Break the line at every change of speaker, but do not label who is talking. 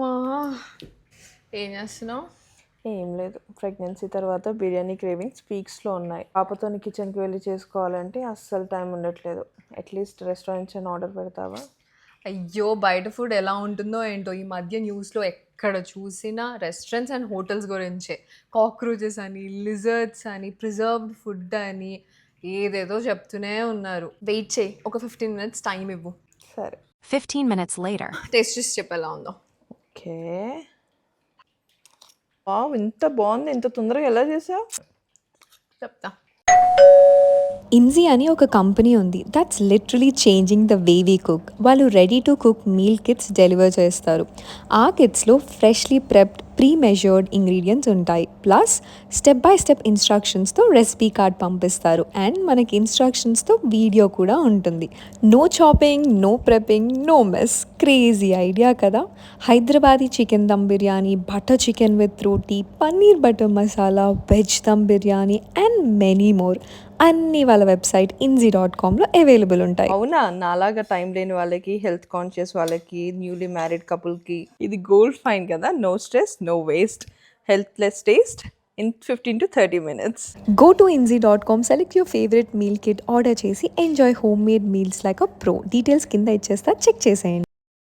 అమ్మా ఏం చేస్తున్నావు?
ఏం లేదు, ప్రెగ్నెన్సీ తర్వాత బిర్యానీ క్రేవింగ్స్ పీక్స్లో ఉన్నాయి. పాపతో కిచెన్కి వెళ్ళి చేసుకోవాలంటే అస్సలు టైం ఉండట్లేదు. అట్లీస్ట్ రెస్టారెంట్స్ అని ఆర్డర్ పెడతావా?
అయ్యో, బయట ఫుడ్ ఎలా ఉంటుందో ఏంటో. ఈ మధ్య న్యూస్లో ఎక్కడ చూసినా రెస్టారెంట్స్ అండ్ హోటల్స్ గురించే. కాక్రోచెస్ అని, లిజర్డ్స్ అని, ప్రిజర్వ్డ్ ఫుడ్ అని ఏదేదో చెప్తూనే ఉన్నారు. వెయిట్ చేయి, ఒక 15 minutes టైం ఇవ్వు.
సరే.
15 minutes later.
టేస్ట్ చేసి చెప్పేలా ఉందో.
ఓకే. ఇంత బాగుంది, ఇంత తొందరగా ఎలా చేసావు?
చెప్తా.
ఇన్జీ అని ఒక కంపెనీ ఉంది that's literally changing the way we cook. వాళ్ళు ready to cook meal kits deliver చేస్తారు. ఆ కిట్స్లో freshly prepped pre measured ingredients ఉంటాయి, ప్లస్ స్టెప్ బై స్టెప్ ఇన్స్ట్రక్షన్స్తో రెసిపీ కార్డ్ పంపిస్తారు. అండ్ మనకి ఇన్స్ట్రక్షన్స్తో వీడియో కూడా ఉంటుంది. No chopping, no prepping, no mess. Crazy idea కదా. Hyderabadi chicken dum biryani, butter chicken with roti, paneer butter masala, veg dum biryani and many more అన్నీ వాళ్ళ వెబ్సైట్ inzy.comలో అవైలబుల్ ఉంటాయి.
అవునా? నాలాగా టైం లేని వాళ్ళకి, హెల్త్ కాన్షియస్ వాళ్ళకి, న్యూలీ మ్యారీడ్ కపుల్కి ఇది గోల్డ్ ఫైన్ కదా. No stress, no waste, healthless taste in 15 to 30 minutes.
Go to inzy.com, select your favorite meal kit, order చేసి enjoy homemade meals like a pro. Details కింద ఇచ్చేస్తా, check చేసేయండి.